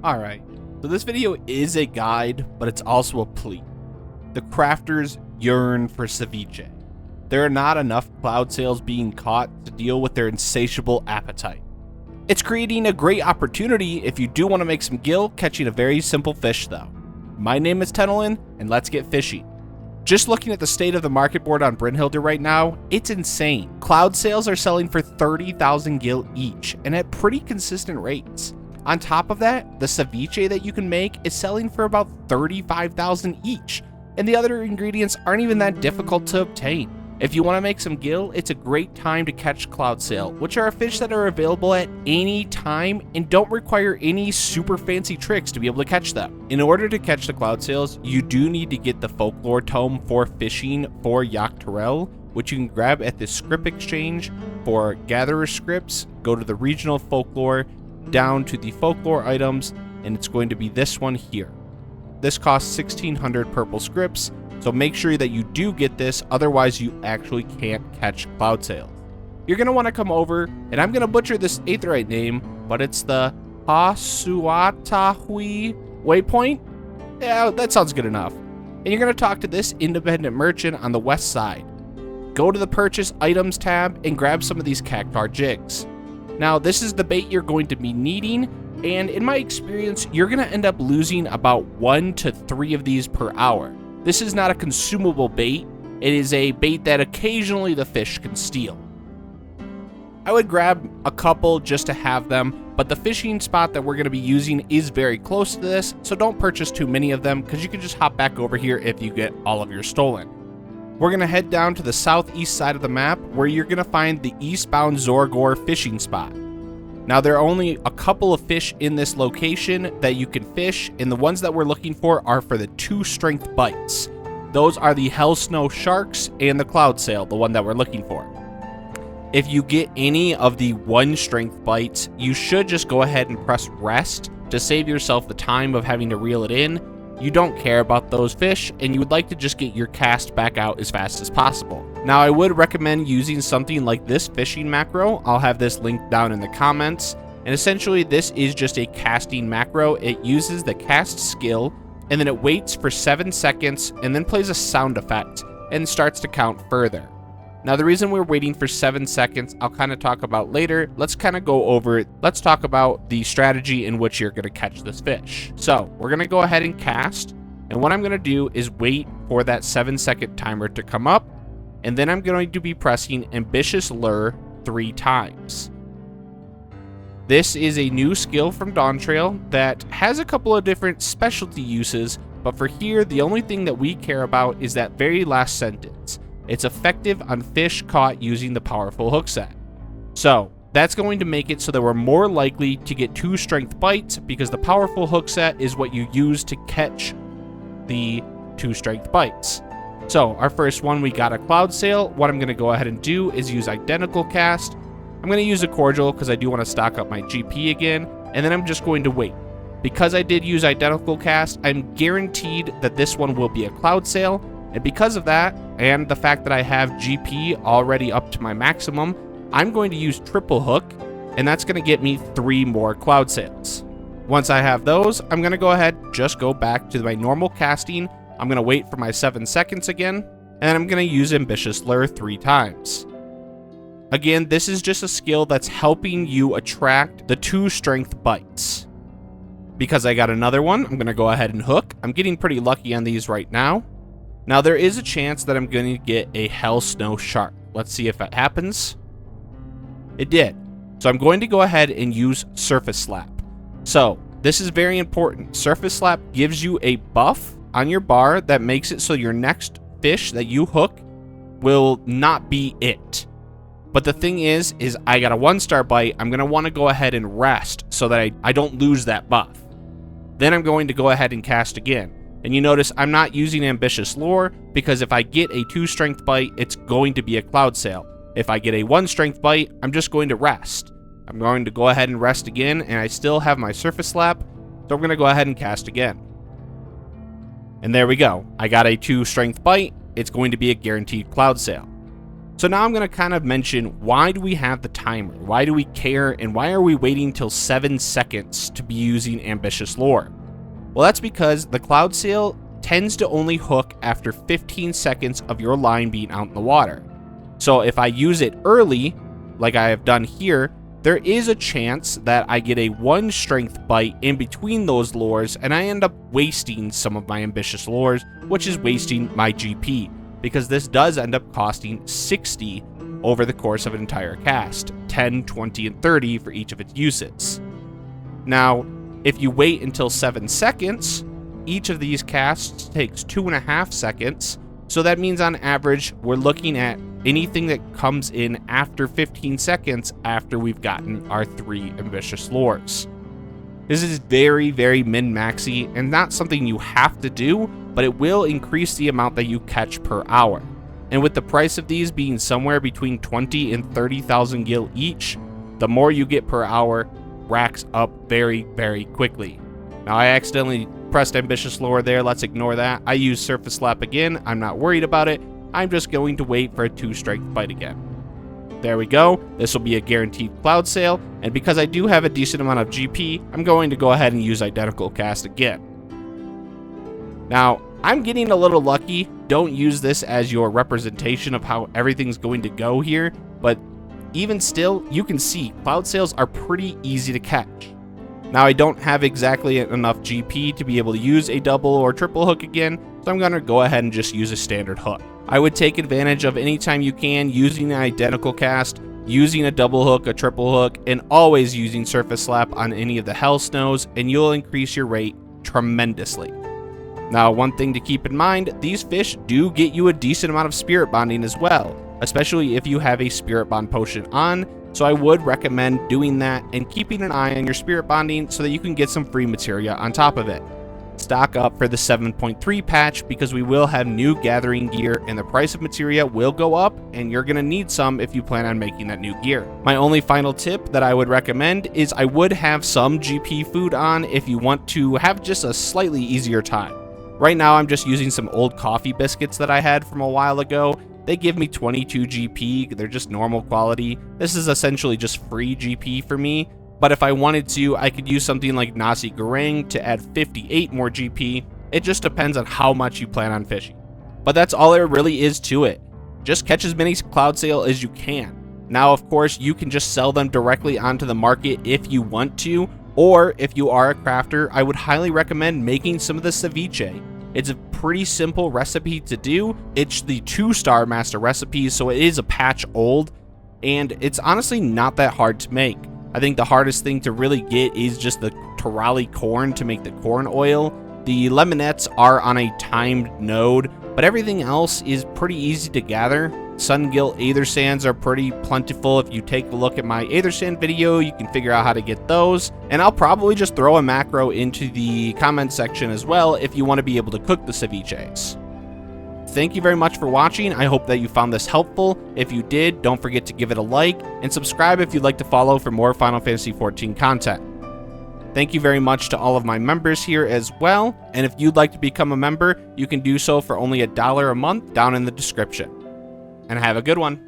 Alright, so this video is a guide, but it's also a plea. The crafters yearn for Ceviche. There are not enough Cloudsails being caught to deal with their insatiable appetite. It's creating a great opportunity if you do want to make some gil catching a very simple fish though. My name is Tenelin, and let's get fishing. Just looking at the state of the market board on Brynhilde right now, it's insane. Cloudsails are selling for 30,000 gil each, and at pretty consistent rates. On top of that, the ceviche that you can make is selling for about 35,000 each, and the other ingredients aren't even that difficult to obtain. If you want to make some gil, it's a great time to catch Cloudsail, which are fish that are available at any time and don't require any super fancy tricks to be able to catch them. In order to catch the Cloudsails, you do need to get the folklore tome for fishing for Dawntrail, which you can grab at the Scrip exchange for gatherer scripts. Go to the regional folklore, down to the folklore items, and it's going to be this one here. This costs 1,600 purple scripts. So make sure that you do get this, otherwise you actually can't catch Cloudsails. You're going to want to come over, and I'm going to butcher this Aetherite name, but it's the Hasuatahui waypoint. Yeah, that sounds good enough. And you're going to talk to this independent merchant on the west side. Go to the purchase items tab and grab some of these cactar jigs. Now this is the bait you're going to be needing, and in my experience, you're going to end up losing about 1 to 3 of these per hour. This is not a consumable bait, it is a bait that occasionally the fish can steal. I would grab a couple just to have them, but the fishing spot that we're going to be using is very close to this, so don't purchase too many of them because you can just hop back over here if you get all of your stolen. We're going to head down to the southeast side of the map where you're going to find the eastbound Zorgor fishing spot. Now there are only a couple of fish in this location that you can fish, and the ones that we're looking for are for the 2 strength bites. Those are the Hell Snow Sharks and the Cloudsail, the one that we're looking for. If you get any of the 1 strength bites, you should just go ahead and press rest to save yourself the time of having to reel it in. You don't care about those fish, and you would like to just get your cast back out as fast as possible. Now, I would recommend using something like this fishing macro. I'll have this linked down in the comments. And essentially, this is just a casting macro. It uses the cast skill, and then it waits for 7 seconds, and then plays a sound effect, and starts to count further. Now, the reason we're waiting for 7 seconds, I'll kind of talk about later. Let's kind of go over it. Let's talk about the strategy in which you're going to catch this fish. So we're going to go ahead and cast. And what I'm going to do is wait for that 7-second timer to come up. And then I'm going to be pressing Ambitious Lure 3 times. This is a new skill from Dawntrail that has a couple of different specialty uses. But for here, the only thing that we care about is that very last sentence. It's effective on fish caught using the powerful hook set. So that's going to make it so that we're more likely to get 2 strength bites because the powerful hook set is what you use to catch the 2 strength bites. So our first one, we got a Cloudsail. What I'm going to go ahead and do is use identical cast. I'm going to use a cordial because I do want to stock up my GP again. And then I'm just going to wait. Because I did use identical cast, I'm guaranteed that this one will be a Cloudsail. And because of that, and the fact that I have GP already up to my maximum, I'm going to use triple hook, and that's going to get me 3 more Cloudsails. Once I have those, I'm going to go ahead, just go back to my normal casting. I'm going to wait for my 7 seconds again, and I'm going to use Ambitious Lure 3 times. Again, this is just a skill that's helping you attract the 2 strength bites. Because I got another one, I'm going to go ahead and hook. I'm getting pretty lucky on these right now. Now, there is a chance that I'm going to get a Hell Snow Shark. Let's see if that happens. It did. So I'm going to go ahead and use Surface Slap. So this is very important. Surface Slap gives you a buff on your bar that makes it so your next fish that you hook will not be it. But the thing is I got a 1-star bite. I'm going to want to go ahead and rest so that I don't lose that buff. Then I'm going to go ahead and cast again. And you notice I'm not using Ambitious Lure because if I get a 2 strength bite, it's going to be a Cloudsail. If I get a 1 strength bite, I'm just going to rest. I'm going to go ahead and rest again, and I still have my Surface Slap, so I'm going to go ahead and cast again. And there we go. I got a 2 strength bite. It's going to be a guaranteed Cloudsail. So now I'm going to kind of mention, why do we have the timer? Why do we care? And why are we waiting till 7 seconds to be using ambitious lure? Well, that's because the Cloudsail tends to only hook after 15 seconds of your line being out in the water. So if I use it early, like I have done here, there is a chance that I get a 1 strength bite in between those lures, and I end up wasting some of my ambitious lures, which is wasting my GP, because this does end up costing 60 over the course of an entire cast, 10, 20, and 30 for each of its uses. Now, if you wait until 7 seconds, each of these casts takes 2.5 seconds, so that means on average, we're looking at anything that comes in after 15 seconds after we've gotten our 3 ambitious lures. This is very, very min-maxy and not something you have to do, but it will increase the amount that you catch per hour. And with the price of these being somewhere between 20 and 30,000 gil each, the more you get per hour racks up very, very quickly. Now, I accidentally pressed ambitious lure there. Let's ignore that. I use surface slap again. I'm not worried about it. I'm just going to wait for a 2 strength bite again. There we go. This will be a guaranteed Cloudsail, and because I do have a decent amount of GP, I'm going to go ahead and use identical cast again. Now, I'm getting a little lucky. Don't use this as your representation of how everything's going to go here, but even still, you can see Cloudsails are pretty easy to catch. Now, I don't have exactly enough GP to be able to use a double or triple hook again, so I'm going to go ahead and just use a standard hook. I would take advantage of any time you can using an identical cast, using a double hook, a triple hook, and always using surface slap on any of the hell snows, and you'll increase your rate tremendously. Now, one thing to keep in mind, these fish do get you a decent amount of spirit bonding as well, especially if you have a spirit bond potion on, so I would recommend doing that and keeping an eye on your spirit bonding so that you can get some free materia on top of it. Stock up for the 7.3 patch because we will have new gathering gear and the price of materia will go up, and you're going to need some if you plan on making that new gear. My only final tip that I would recommend is I would have some GP food on if you want to have just a slightly easier time. Right now I'm just using some old coffee biscuits that I had from a while ago. They give me 22 GP, they're just normal quality. This is essentially just free GP for me, but if I wanted to, I could use something like nasi goreng to add 58 more GP. It just depends on how much you plan on fishing. But that's all there really is to it. Just catch as many Cloudsail as you can. Now, of course, you can just sell them directly onto the market if you want to, or if you are a crafter, I would highly recommend making some of the ceviche. It's a pretty simple recipe to do. It's the 2-star master recipe, so it is a patch old, and it's honestly not that hard to make. I think the hardest thing to really get is just the Torali corn to make the corn oil. The lemonettes are on a timed node, but everything else is pretty easy to gather. Sungilt Aethersands are pretty plentiful. If you take a look at my Aethersand video, you can figure out how to get those. And I'll probably just throw a macro into the comment section as well if you want to be able to cook the ceviches. Thank you very much for watching. I hope that you found this helpful. If you did, don't forget to give it a like and subscribe if you'd like to follow for more Final Fantasy XIV content. Thank you very much to all of my members here as well. And if you'd like to become a member, you can do so for only $1 a month down in the description. And have a good one.